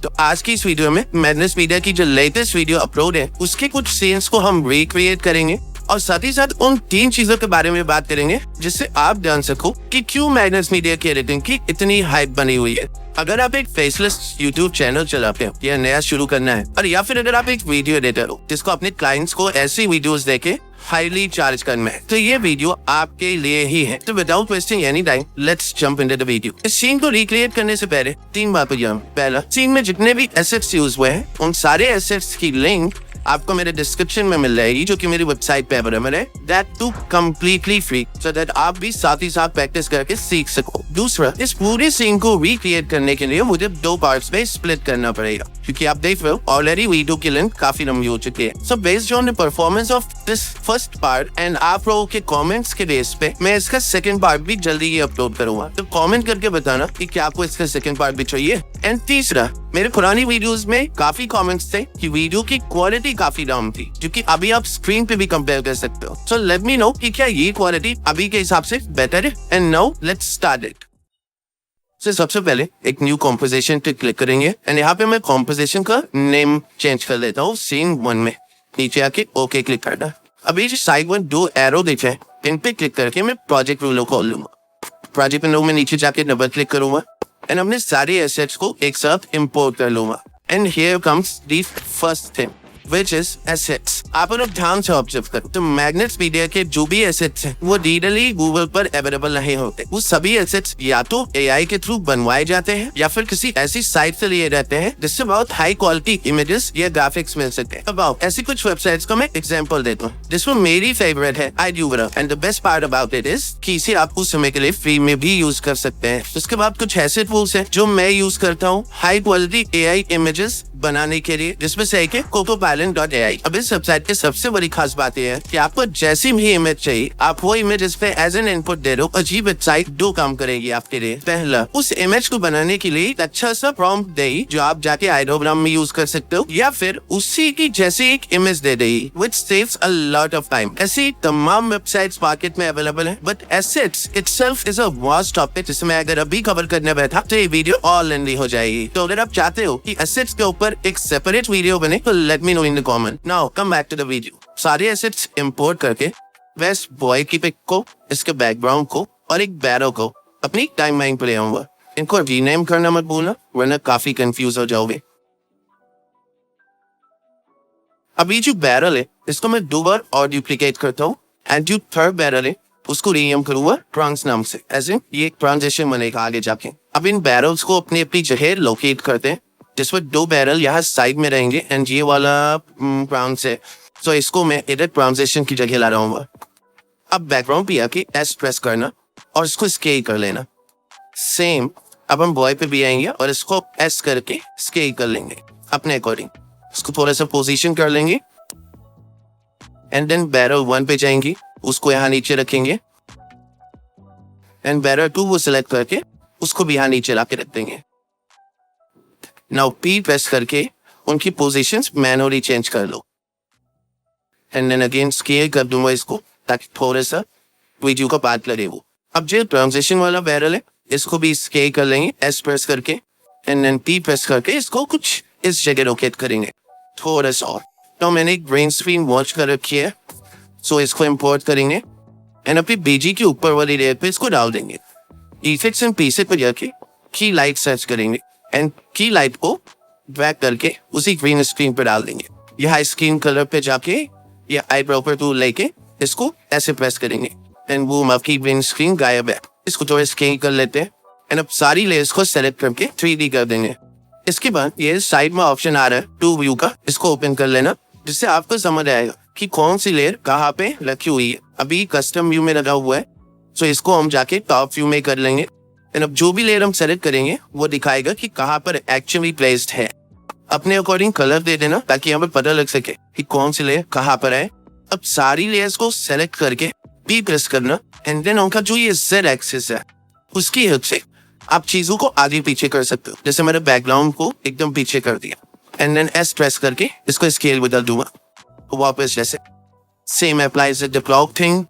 तो आज की इस वीडियो में मैडनेस मीडिया की जो लेटेस्ट वीडियो अपलोड है उसके कुछ सीन्स को हम रिक्रिएट करेंगे और साथ ही साथ उन 3 चीजों के बारे में बात करेंगे जिससे आप जान सको कि क्यों मैडनेस मीडिया की एडिटिंग की इतनी हाइप बनी हुई है। अगर आप एक फेसलेस यूट्यूब चैनल चलाते हो या नया शुरू करना है, और या फिर अगर आप एक वीडियो एडिटर हो जिसको अपने क्लाइंट्स को ऐसी वीडियोस देके हाईली चार्ज करना है, तो ये वीडियो आपके लिए ही है। तो without wasting any time let's jump into the video. इस सीन को रिक्रिएट करने से पहले 3 बातें जान। पहला, सीन में जितने भी एसेट्स यूज हुए हैं उन सारे एसेट्स की लिंक आपको मेरे डिस्क्रिप्शन में मिल जाएगी, जो कि मेरी वेबसाइट पे अवेलेबल है। That too completely free, so that आप भी साथ ही साथ प्रैक्टिस करके सीख सको। दूसरा, इस पूरे सीन को रिक्रिएट करने के लिए मुझे 2 पार्ट्स में स्प्लिट करना पड़ेगा, क्योंकि आप देख रहे हो ऑलरेडी वीडियो की लेंथ काफी लंबी हो चुकी है। So based on the performance of this first part and आप लोगों के कमेंट्स के बेस पे मैं इसका सेकंड पार्ट भी जल्दी ही अपलोड करूंगा। तो कमेंट करके बताना कि क्या आपको इसका सेकंड पार्ट भी चाहिए। एंड तीसरा, मेरे पुरानी वीडियोस में काफी कमेंट्स थे कि वीडियो की क्वालिटी काफी डाउन थी, क्योंकि अभी आप स्क्रीन पे भी कंपेयर कर सकते हो। सो लेट मी नो कि क्या ये क्वालिटी अभी के हिसाब से बेटर है। And now let's start it. सबसे पहले एक न्यू कॉम्पोजिशन पे क्लिक करेंगे एंड यहाँ पे मैं कॉम्पोजिशन का नेम चेंज कर लेता हूँ। सीन 1 में नीचे आके ओके क्लिक करना। अभी जो साइड में 2 एरो दिखे हैं इन पे क्लिक करके मैं प्रोजेक्ट विंडो खोल लूंगा। प्रोजेक्ट विंडो में नीचे जाके डबल क्लिक करूंगा एंड अपने सारे एसेट्स को एक साथ इंपोर्ट कर लूंगा। And here comes the first thing which is assets। आप लोग ध्यान से ऑब्जर्व करो तो मैग्नेट्स मीडिया के जो भी एसेट्स हैं वो डिटेली गूगल पर अवेलेबल नहीं होते। वो सभी एसेट्स या तो एआई के थ्रू बनवाए जाते हैं या फिर किसी ऐसी साइट से लिए रहते हैं जिससे बहुत हाई क्वालिटी इमेजेस या ग्राफिक्स मिल सके। अब ऐसी कुछ वेबसाइट्स का मैं एग्जांपल देता हूँ, जिसमें मेरी फेवरेट है iDuvera। And the best part about it is कि इसे आप उस समय के लिए फ्री में भी यूज कर सकते हैं। उसके बाद कुछ ऐसे टूल्स हैं जो मैं यूज करता हूँ हाई क्वालिटी एआई इमेजेस बनाने के लिए, जिसमें से एक है cocopilot.ai। अब इस वेबसाइट की सबसे बड़ी खास बात यह है कि आपको जैसी भी इमेज चाहिए आप वो इमेज इस पे एज एन इनपुट दे दो। अजीब वेबसाइट 2 काम करेगी आपके लिए। पहला, उस इमेज को बनाने के लिए अच्छा सा प्रॉम्प्ट देगी जो आप जाके iDovera में यूज कर सकते हो, या फिर उसी की जैसी एक इमेज दे देगी which saves a lot of time। ऐसी तमाम वेबसाइट्स मार्केट में अवेलेबल है, but assets itself is a vast topic जिसे मैं अगर अभी कवर करने बैठा तो ये वीडियो ऑल लेंदी हो जाएगी। तो अगर आप चाहते हो कि एसेट्स के ऊपर एक सेपरेट वीडियो बने तो let me know in the comment. Now come back to the video. सारे एसेट्स इंपोर्ट करके बेस्ट बॉय की पिक को, इसके बैकग्राउंड को और एक बैरो को अपनी टाइमलाइन पे ले आऊंगा। इनको रीनेम करना मत भूलना वरना काफी कंफ्यूज हो जाओगे। अभी जो बैरल है इसको मैं 2 बार और डुप्लीकेट करता हूँ एंड जो थर्ड बैरल है उसको रीनेम करूंगा ट्रांस नाम से, ऐसे ये ट्रांजिशन बनेगा आगे जाके। अब इन बैरल्स को अपनी अपनी जगह लोकेट करते हैं, जिसमें 2 बैरल यहाँ साइड में रहेंगे एंड ये वाला ट्रांस है। सो इसको मैं एडिट ट्रांजिशन की जगह ला रहा हूँ। अब बैकग्राउंड पे आके एस प्रेस करना और इसको स्केल कर लेना। सेम अब हम बॉय पे भी आएंगे और इसको एस करके स्केल कर लेंगे अपने अकॉर्डिंग। इसको थोड़ा सा पोजीशन कर लेंगे एंड देन बैरल 1 पे जाएंगे, उसको यहाँ नीचे रखेंगे एंड बैरल 2 वो सिलेक्ट करके उसको भी यहाँ नीचे ला के रख देंगे। नाउ P प्रेस करके उनकी पोजीशंस मैनुअली चेंज कर लो एंड देन अगेन स्केल कर दूंगा इसको ताकि थोड़ा सा वीडियो का पार्ट लगे वो। अब जो ट्रांजिशन वाला बैरल है इसको भी स्केल कर लेंगे एस प्रेस करके एंड देन P प्रेस करके इसको कुछ इस जगह लोकेट करेंगे थोड़ा सा और। तो मैंने एक ग्रीन स्क्रीन वॉच कर रखी है, सो इसको इंपोर्ट करेंगे एंड अपनी बीजी के ऊपर वाली लेयर पे इसको डाल देंगे। इफेक्ट्स एंड प्रीसेट पे जाके की लाइट सर्च करेंगे एंड की लाइट को ड्रैग करके उसी ग्रीन स्क्रीन पे डाल देंगे। यहाँ स्क्रीन कलर पे जाके या आई प्रॉपर टूल लेके इसको ऐसे प्रेस करेंगे एंड वो आपकी ग्रीन स्क्रीन गायब है। इसको थोड़ा स्केल कर लेते हैं एंड अब सारी लेयर्स को सेलेक्ट करके 3D कर देंगे। इसके बाद ये साइड में ऑप्शन आ रहा है टू व्यू का, इसको ओपन कर लेना जिससे आपको समझ आएगा कि कौन सी लेयर कहाँ पे रखी हुई है। अभी कस्टम व्यू में लगा हुआ है, सो इसको हम जाके टॉप व्यू में कर लेंगे एंड अब जो भी लेयर हम सेलेक्ट करेंगे वो दिखाएगा कि कहाँ पर एक्चुअली प्लेस्ड है। अपने अकॉर्डिंग कलर दे देना ताकि यहाँ पर पता लग सके कि कौन सी लेयर कहाँ पर है। अब सारी लेयर्स को सेलेक्ट करके P प्रेस करना एंड देन उनका जो ये Z एक्सिस है उसकी हेल्प से आप चीजों को आगे पीछे कर सकते हो। जैसे मैंने बैकग्राउंड को एकदम पीछे कर दिया एंड देन S प्रेस करके इसको स्केल बदल दूंगा वापस। जैसे same applies the block thing,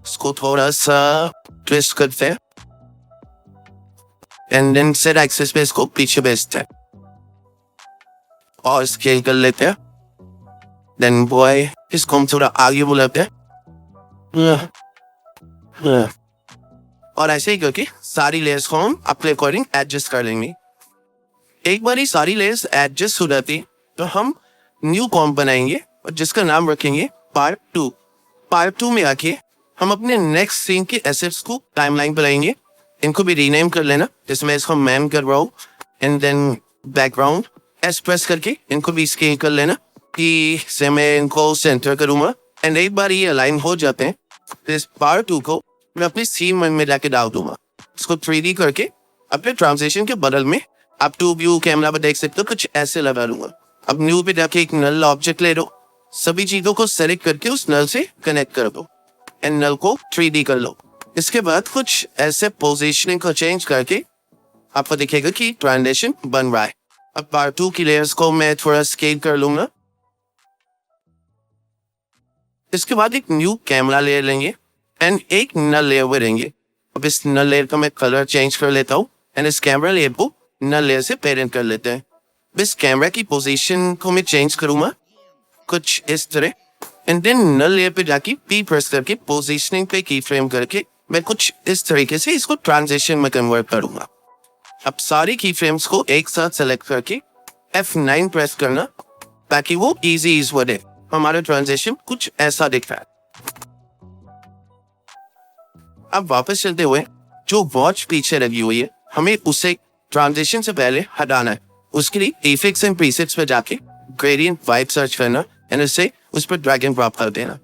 इसको थोड़ा सा ट्विस्ट करते हैं एंड देन Z एक्सिस पे इसको पीछे भेजते हैं और स्केल कर लेते हैं। देन बॉय इसको हम थोड़ा आगे बुलाते हैं और ऐसे ही करके सारी लेयर्स को हम अपने अकॉर्डिंग एडजस्ट कर लेंगे। एक बार ये सारी लेयर्स एडजस्ट हो जाती तो हम न्यू कॉम्प बनाएंगे और जिसका नाम रखेंगे पार्ट 2। पार्ट 2 में आके हम अपने नेक्स्ट सीन के एसेट्स को टाइमलाइन पर लाएंगे। इनको भी रीनेम कर लेना, जिसमें इसको मैम कर रहा हूँ। And then background S press करके इनको भी स्केल कर लेना कि से मैं इनको सेंटर करूँगा। एंड एक बार ये अलाइन हो जाते हैं तो इस पार्ट 2 को मैं अपनी सीन 1 में जाके डाल दूंगा। इसको 3D करके अपने ट्रांजिशन के बदल में आप 2 व्यू कैमरा पर देख सकते हो, कुछ ऐसे लगा लूंगा। अब न्यू पे जाके एक नल ऑब्जेक्ट ले लो, सभी चीजों को सेलेक्ट करके उस नल से कनेक्ट कर दो एंड नल को 3D कर लो। इसके बाद कुछ ऐसे पोजीशनिंग को चेंज करके आपको दिखेगा कि ट्रांजिशन बन रहा है। अब पार्ट 2 की लेयर्स को मैं थोड़ा स्केल कर लूंगा। इसके बाद एक न्यू कैमरा लेयर लेंगे एंड एक नल लेयर में लेंगे। अब इस नल लेयर का मैं कलर चेंज कर लेता हूँ एंड इस कैमरा लेयर को नल लेयर से पेरेंट कर लेते हैं। इस कैमरा की पोजीशन को मैं चेंज करूंगा कुछ इस तरह एंड देन नल लेयर पे जाके पी प्रेस करके पोजीशनिंग पे की फ्रेम करके मैं कुछ इस तरीके से इसको ट्रांजिशन में कन्वर्ट करूंगा। अब सारी की फ्रेम्स को एक साथ सेलेक्ट करके F9 प्रेस करना ताकि वो इजी बढ़े। हमारा ट्रांजिशन कुछ ऐसा दिख रहा है। अब वापस चलते हुए जो वॉच पीछे लगी हुई है हमें उसे ट्रांजिशन से पहले हटाना है। उसके लिए इफेक्ट्स एंड प्रीसेट्स पे जाके ग्रेडियंट वाइब सर्च करना एंड इससे उस पर ड्रैग एंड ड्रॉप कर देना।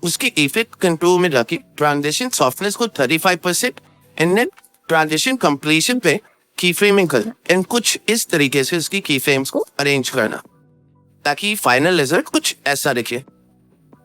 उसके इफेक्ट कंट्रोल में जाके ट्रांजिशन सॉफ्टनेस को 35% एंड देन ट्रांजिशन कंप्लीशन पे की फ्रेमिंग कर एंड कुछ इस तरीके से उसकी की फ्रेम्स को अरेंज करना ताकि फाइनल रिजल्ट कुछ ऐसा दिखे।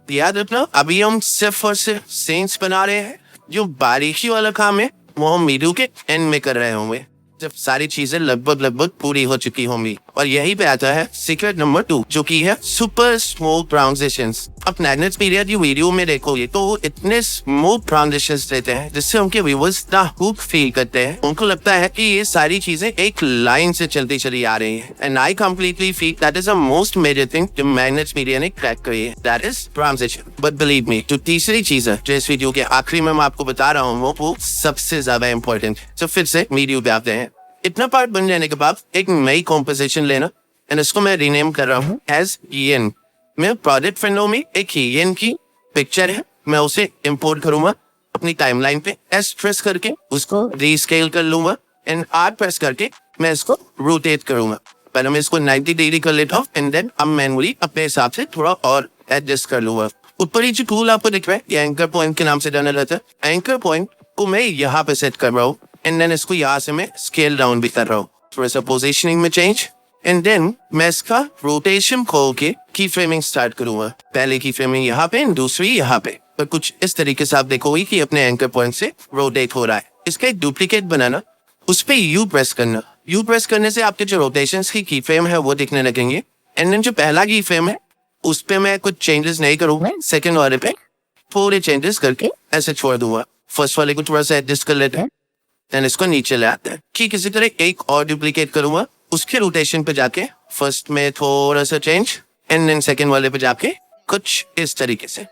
याद रखना अभी हम सिर्फ और सिर्फ सीन्स बना रहे हैं, जो बारीकी वाला काम है वो हम वीडियो के एंड में कर रहे होंगे जब सारी चीजें लगभग पूरी हो चुकी होंगी। और यही पे आता है सीक्रेट नंबर 2 जो की है सुपर स्मूथ ट्रांजिशंस। अब मैग्नेट्स मीडिया की वीडियो में देखोगे तो इतने स्मूथ ट्रांजिशंस देते हैं जिससे उनके व्यूअर्स ना हुक फील करते हैं। उनको लगता है कि ये सारी चीजें एक लाइन से चलती चली आ रही है। And I completely feel that is the most major thing जो मैग्नेट्स मीडिया ने क्रैक करी है, that is transition. But believe me जो तीसरी चीज है जो इस वीडियो के आखिरी में मैं आपको बता रहा हूँ वो सबसे ज्यादा इंपॉर्टेंट। तो फिर से वीडियो पे आते हैं। इतना पार्ट बन जाने के बाद एक नई कॉम्पोजिशन लेना एंड इसको मैं रीनेम कर रहा हूँ एज येन। मैं प्रोजेक्ट विंडो में एक येन की पिक्चर है, मैं उसे इंपोर्ट करूंगा अपनी टाइमलाइन पे। एस प्रेस करके उसको रीस्केल कर लूंगा एंड आर प्रेस करके मैं इसको रोटेट करूंगा। पहले मैं इसको 90 डिग्री कर लेता हूँ एंड देन अब मैनुअली अपने हिसाब से थोड़ा और एडजस्ट कर लूंगा। ऊपर ही जो टूल आपको दिख रहा है ये एंकर पॉइंट के नाम से जाना जाता है। एंकर पॉइंट को मैं यहाँ पे सेट कर रहा हूँ एंड देन इसको यहाँ से मैं स्केल डाउन भी कर रहा हूँ। थोड़ा सा पोजीशनिंग में चेंज एंड देन मैं इसका रोटेशन खोल के की फ्रेमिंग स्टार्ट करूंगा। पहले की फ्रेमिंग यहाँ पे दूसरी यहाँ पे, पर कुछ इस तरीके से आप देखोगे कि अपने एंकर पॉइंट से रोटेट हो रहा है। इसका एक डुप्लीकेट बनाना, उस पे यू प्रेस करना। यू प्रेस करने से आपके जो रोटेशंस की फ्रेम है वो दिखने लगेंगे। एंड देन जो पहला की फ्रेम है उस पे मैं कुछ चेंजेस नहीं करूंगा, सेकंड वाले पे थोड़े चेंजेस करके ऐसे छोड़ दूंगा। फर्स्ट वाले को थोड़ा सा एडजस्ट कर लेते हैं एंड इसको नीचे ले आते हैं। ठीक इसी तरह एक और डुप्लीकेट करूंगा, उसके रोटेशन पे जाके फर्स्ट में थोड़ा सा चेंज एंड देन सेकंड वाले पे जाके कुछ इस तरीके से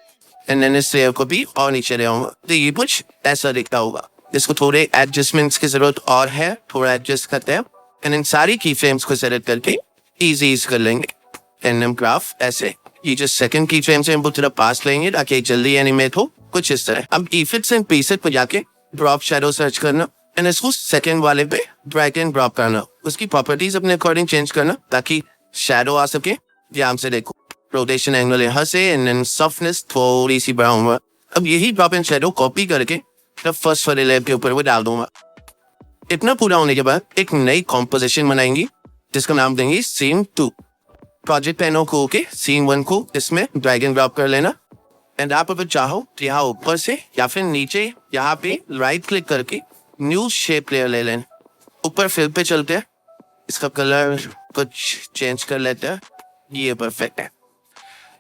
एंड देन इस लेयर को भी और नीचे ले आऊंगा तो ये कुछ ऐसा दिखता होगा। इसको थोड़े एडजस्टमेंट्स की जरूरत और है, थोड़ा एडजस्ट करते हैं एंड इन सारी की फ्रेम्स को सेलेक्ट करके इजी कर लेंगे। एंड ग्राफ ऐसे ये जो सेकंड की फ्रेम से हम थोड़ा पास लेंगे ताकि जल्दी एनिमेट हो, कुछ इस तरह। अब इफेक्ट्स एंड प्रीसेट पे जाके ड्रॉप शैडो सर्च करना एंड इसको सेकंड वाले पे ड्रैग एंड ड्रॉप करना। उसकी प्रॉपर्टीज अपने अकॉर्डिंग चेंज करना ताकि शैडो आ सके। ध्यान से देखो, रोटेशन एंगल यहाँ से एंड देन सॉफ्टनेस थोड़ी सी बढ़ाऊंगा हुआ। अब यही ड्रॉप एंड शैडो कॉपी करके फर्स्ट वाले लेयर के ऊपर वो डाल दूंगा। इतना पूरा होने के बाद एक नई कॉम्पोजिशन बनाएंगी जिसका नाम देंगे सीन 2। प्रोजेक्ट पैनो को के सीन 1 को इसमें ड्रैग एंड ड्रॉप कर लेना एंड आप अगर चाहो तो यहाँ ऊपर से या फिर नीचे यहाँ पे राइट क्लिक करके न्यू शेप लेयर ले लें। ऊपर फिल पे चलते हैं, इसका कलर कुछ चेंज कर लेते हैं, ये परफेक्ट है।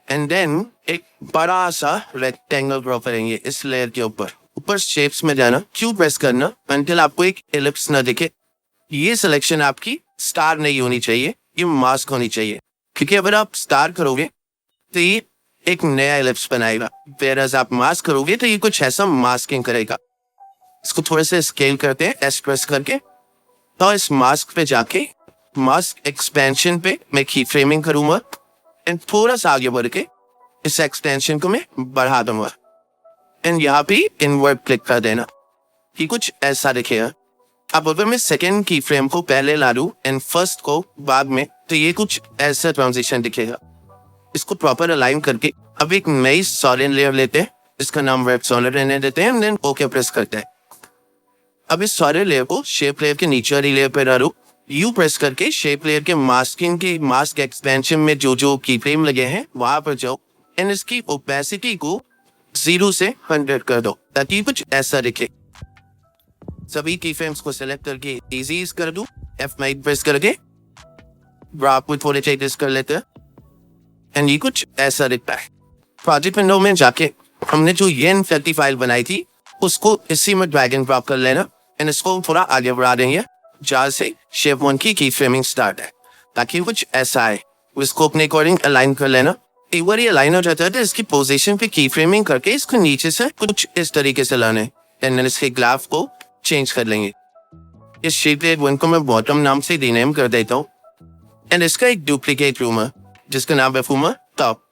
एंड देन एक बड़ा सा रेक्टेंगल ड्रॉ करेंगे इस लेयर के ऊपर। ऊपर शेप्स में जाना, क्यू प्रेस करना अंटिल आपको एक एलिप्स ना दिखे। ये सिलेक्शन आपकी स्टार नहीं होनी चाहिए, ये मास्क होनी चाहिए। क्योंकि अगर आप स्टार करोगे तो ये एक नया एलिप्स बनाएगा, whereas आप मास्क करोगे तो ये कुछ ऐसा मास्किंग करेगा। इसको थोड़े से स्केल करते हैं एस प्रेस करके, तो इस मास्क पे जाके मास्क एक्सपेंशन पे मैं की फ्रेमिंग करूंगा एंड थोड़ा सा आगे बढ़ के इस एक्सटेंशन को मैं बढ़ा दूंगा एंड यहाँ पे इनवर्ट क्लिक कर देना कि कुछ ऐसा दिखेगा। अब अगर मैं सेकेंड की फ्रेम को पहले ला दूं एंड फर्स्ट को बाद में, तो ये कुछ ऐसा ट्रांजिशन दिखेगा। इसको प्रॉपर अलाइन करके अब एक नई सॉलिड लेयर लेते हैं, इसका नाम वेब सॉलिड रहने देते हैं, देन ओके प्रेस करते हैं। अब इस सॉलिड लेयर को शेप लेयर के नीचे वाली लेयर पे डालो, यू प्रेस करके शेप लेयर के मास्किंग के मास्क एक्सपेंशन में जो जो की फ्रेम लगे हैं वहां पर जाओ एंड इसकी ओपेसिटी को 0 से 100 कर दो ताकि कुछ ऐसा दिखे। सभी की फ्रेम्स को सिलेक्ट करके इजी कर दूं, F9 प्रेस करके ग्राफ को थोड़े चेंजेस कर लेते हैं एंड ये कुछ ऐसा दिखता है। प्रोजेक्ट विंडो में जाके हमने जो ये इनफिनिटी फाइल बनाई थी उसको इसी में ड्रैग एंड ड्रॉप कर लेना एंड इसको थोड़ा आगे बढ़ा देंगे जहाँ से शेप 1 की फ्रेमिंग स्टार्ट है ताकि कुछ ऐसा आए। इसको अपने अकॉर्डिंग अलाइन कर लेना। एक बार ये अलाइन हो जाता है तो इसकी पोजीशन पे की फ्रेमिंग करके इसको नीचे से कुछ इस तरीके से लाने एंड इसके ग्राफ को चेंज कर लेंगे। इस शेप लेयर 1 को मैं बॉटम नाम से रीनेम कर देता हूँ एंड इसका एक डुप्लीकेट रूम है जिसका नाम है फूमा टॉप।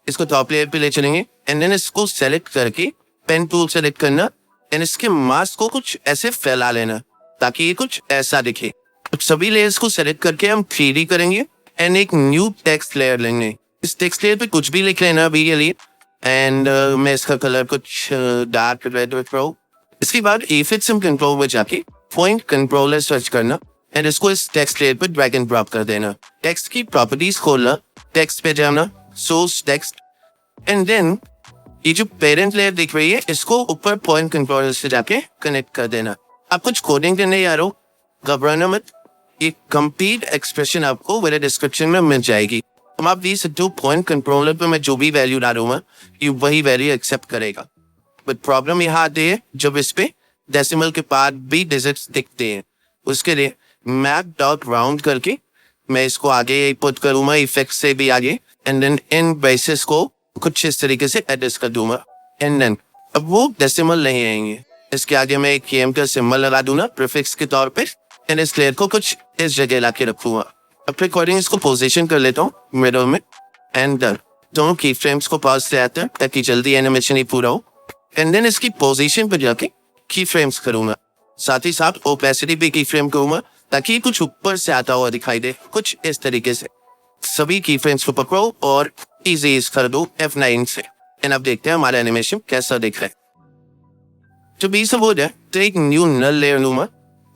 इसको टॉप लेयर पे ले चलेंगे एंड देन इसको सेलेक्ट करके पेन टूल सेलेक्ट करना एंड इसके मास्क को कुछ ऐसे फैला लेना ताकि ये कुछ ऐसा दिखे। सभी लेयर्स को सेलेक्ट करके हम 3D करेंगे एंड एक न्यू टेक्स्ट लेयर लेंगे। इस टेक्स्ट लेयर पे कुछ भी लिख लेना अभी के लिए एंड मैं इसका कलर कुछ डार्क रेड रखूँ। इसके बाद एफिक्स कंट्रोल में जाके पॉइंट कंट्रोलर सर्च करना एंड इसको इस टेक्स्ट लेयर पे ड्रैग एंड ड्रॉप कर देना। टेक्स्ट की प्रॉपर्टीज खोलना, टेक्स्ट पे जाना, सोर्स टेक्स्ट एंड देन ये जो पेरेंट लेयर दिख रही है इसको ऊपर पॉइंट कंट्रोलर से जाके कनेक्ट कर देना। आप कुछ कोडिंग करने यारो घबराना मत, ये कंप्लीट एक्सप्रेशन आपको मेरे डिस्क्रिप्शन में मिल जाएगी। हम आप देख सकते हो पॉइंट कंट्रोलर पे मैं जो भी वैल्यू डालूंगा ये वही वैल्यू एक्सेप्ट करेगा। बट प्रॉब्लम यहाँ आती है जब इस पे डेसिमल के बाद भी डिजिट्स दिखते हैं। उसके लिए मैप डॉट राउंड करके मैं इसको आगे पुट करूंगा इफेक्ट से भी आगे एंड देन इन बेसिस को कुछ इस तरीके से एडजस्ट कर दूंगा एंड देन अब वो डेसिमल नहीं आएंगे। इसके आगे मैं एक केएम का सिंबल लगा दूंगा प्रीफिक्स के तौर पे एंड इस लेयर को कुछ इस जगह ला के रखूंगा। अब रिकॉर्डिंग इसको पोजीशन कर लेता हूँ मिडल में एंड डन। दोनों की फ्रेम्स को पास से आते हैं ताकि जल्दी एनिमेशन ही पूरा हो एंड देन इसकी पोजीशन पर जाके की फ्रेम्स करूंगा, साथ ही साथ ओपेसिटी पे की फ्रेम करूंगा ताकि कुछ ऊपर से आता हुआ दिखाई दे कुछ इस तरीके से। सभी की फ्रेम्स को पकड़ो और इजी कर दो F9 से एंड अब देखते हैं हमारा एनिमेशन कैसा दिख रहा है। जब ये सब हो जाए तो एक न्यू नल लेयर लूंगा,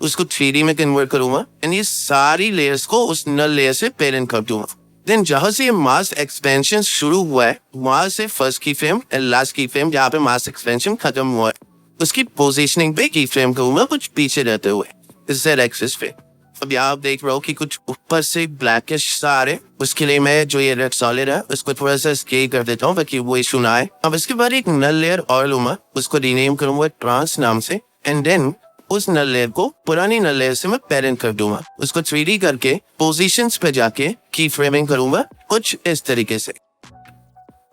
उसको 3D में कन्वर्ट करूंगा एंड ये सारी लेयर्स को उस नल लेयर से पेरेंट कर दूंगा। देन जहां से ये मास्क एक्सपेंशन शुरू हुआ है वहां से फर्स्ट की फ्रेम एंड लास्ट की फ्रेम जहाँ पे मास्क एक्सपेंशन खत्म हुआ है उसकी पोजीशनिंग पे की फ्रेम करूंगा कुछ पीछे रहते हुए इस Z एक्सिस पे। अब यहाँ आप देख रहे हो कि कुछ ऊपर से ब्लैकिश सा आ रहे, उसके लिए मैं जो ये रेड सॉलिड है उसको थोड़ा सा स्केल कर देता हूँ ताकि वो इशू ना आए। अब इसके बाद एक नल लेयर और लूंगा, उसको रीनेम करूंगा ट्रांस नाम से एंड देन उस नल लेयर को पुरानी नल लेयर से मैं पेरेंट कर दूंगा। उसको 3D करके पोजीशंस पे जाके की फ्रेमिंग करूंगा कुछ इस तरीके से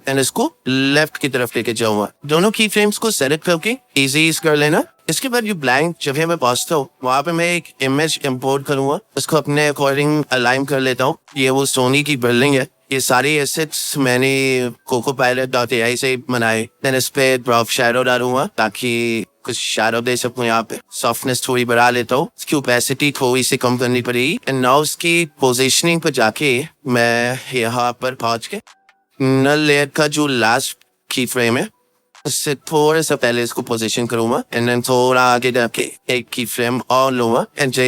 एंड इसको लेफ्ट की तरफ लेके जाऊंगा। दोनों की फ्रेम्स को सेलेक्ट करके इजी कर लेना। इसके बाद ये ब्लैंक जगह में पहुंचता हूँ वहां पे मैं एक इमेज इंपोर्ट करूंगा, उसको अपने अकॉर्डिंग अलाइन कर लेता हूँ। ये वो सोनी की बिल्डिंग है, ये सारे एसेट्स मैंने cocopilot.ai से बनाए। देन इस पे ड्रॉप शैडो डालूंगा ताकि कुछ शैडो दे सकूं। यहाँ पे सॉफ्टनेस थोड़ी बढ़ा लेता हूँ, इसकी ओपेसिटी थोड़ी सी कम करनी पड़ेगी एंड नाउ उसकी पोजीशनिंग पर जाके मैं यहाँ पर पहुंच के नल लेयर का जो लास्ट की फ्रेम है उससे थोड़ा सा पहले इसको पोजीशन करूंगा एंड देन थोड़ा आगे जाके एक की फ्रेम और लूंगा एंड जो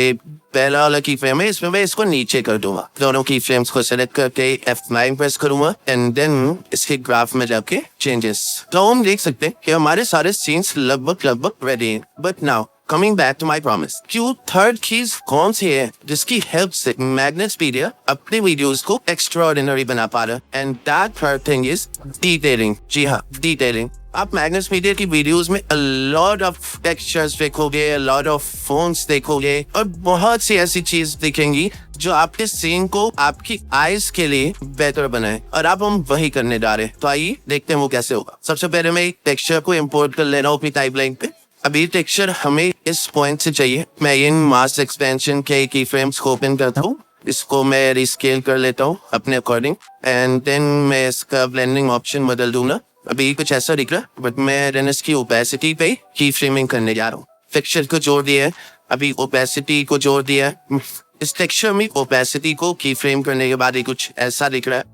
पहला वाला की फ्रेम है इसमें मैं इसको नीचे कर दूंगा। दोनों की फ्रेम्स को सेलेक्ट करके F9 प्रेस करूंगा एंड देन इसके ग्राफ में जाके चेंजेस। तो हम देख सकते हैं कि हमारे सारे सीन्स लगभग रेडी हैं। But now coming back to my promise, क्यों थर्ड चीज कौन सी है जिसकी हेल्प से मैग्नेटपीडिया अपने वीडियोस को एक्स्ट्राऑर्डिनरी बना पा रहा है and that third thing is detailing. जी हाँ, डिटेलिंग। आप मैग्नेटपीडिया की वीडियोस में a lot of textures देखोगे, a lot of fonts देखोगे और बहुत सी ऐसी चीज दिखेंगी जो आपके सीन को आपकी आईज के लिए बेहतर बनाए, और अब हम वही करने जा रहे हैं। तो आइए देखते हैं वो कैसे होगा। सबसे पहले मैं एक टेक्सचर को इंपोर्ट कर ले रहा हूँ अपनी टाइपलाइन पे। अभी टेक्सचर हमें इस पॉइंट से चाहिए। मैं इन मास्क एक्सपेंशन के की फ्रेम्स को ओपन करता हूँ, इसको मैं रिस्केल कर लेता हूँ अपने अकॉर्डिंग, एंड देन मैं इसका ब्लेंडिंग ऑप्शन बदल दूंगा। अभी कुछ ऐसा दिख रहा है, बट मैं देन इसकी ओपेसिटी पे की फ्रेमिंग करने जा रहा हूँ। टेक्सचर को जोड़ दिया है, अभी ओपेसिटी को जोड़ दिया है। इस टेक्सचर में ओपेसिटी को की फ्रेम करने के बाद ये कुछ ऐसा दिख रहा है।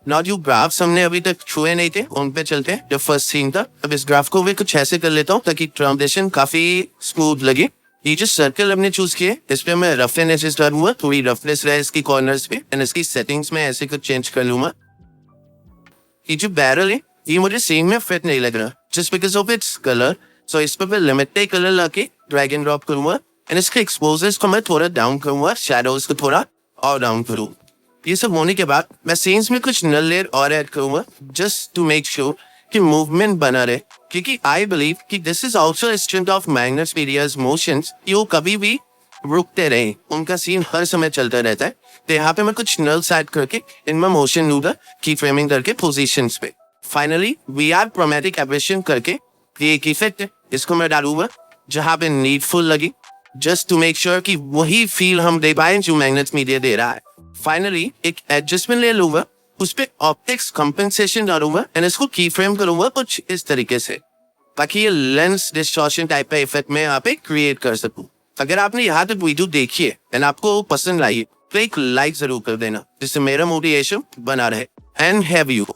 नॉट जो ग्राफ्स हमने अभी तक छुए नहीं थे, उन पे चलते हैं। जो फर्स्ट सीन था, अब इस ग्राफ को भी कुछ ऐसे कर लेता हूँ ताकि ट्रांजिशन काफी स्मूथ लगे। ये जो सर्कल हमने चूज किए, इस पे मैं रफ एंड एजेस डालूंगा, थोड़ी रफनेस रहे इसकी कॉर्नर्स पे, एंड इसकी सेटिंग्स में ऐसे कुछ चेंज कर लूंगा। ये जो बैरल है, ये मुझे सीन में फिट नहीं लग रहा, just because of its colour. So इस पे मैं लिमिटेड कलर लाके ड्रैग एंड ड्रॉप करूंगा, एंड इसके एक्सपोजर्स को मैं थोड़ा डाउन करूंगा, शैडोज को थोड़ा और डाउन करूँ। ये सब होने के बाद मैं सीन्स में कुछ नल लेयर और ऐड करूंगा, जस्ट टू मेक श्योर कि मूवमेंट बना रहे, क्योंकि आई बिलीव कि this is also strength of Magnates media's motions, कि वो कभी भी रुकते रहे, उनका सीन हर समय चलता रहता है। तो यहाँ पे मैं कुछ नल्स ऐड करके इनमें मोशन लूंगा, की फ्रेमिंग करके पोजीशंस पे। Finally we are chromatic aberration करके ये एक इफेक्ट है, इसको मैं डालूंगा जहाँ पे नीडफुल लगी, जस्ट टू मेक श्योर कि वही फील हम दे पाए जो मैग्नेस मीडिया दे रहा है। फाइनली एक एडजस्टमेंट ले लूंगा, उस पे ऑप्टिक्स कंपेंसेशन डालूंगा, एंड इसको की फ्रेम करूंगा कुछ इस तरीके से, ताकि ये लेंस डिस्टॉर्शन टाइप का इफेक्ट मैं यहाँ पे क्रिएट कर सकूं। अगर आपने यहाँ तक वीडियो देखी है एंड आपको पसंद आई तो एक लाइक जरूर कर देना, जिससे मेरा मोटिवेशन बना रहे। And have you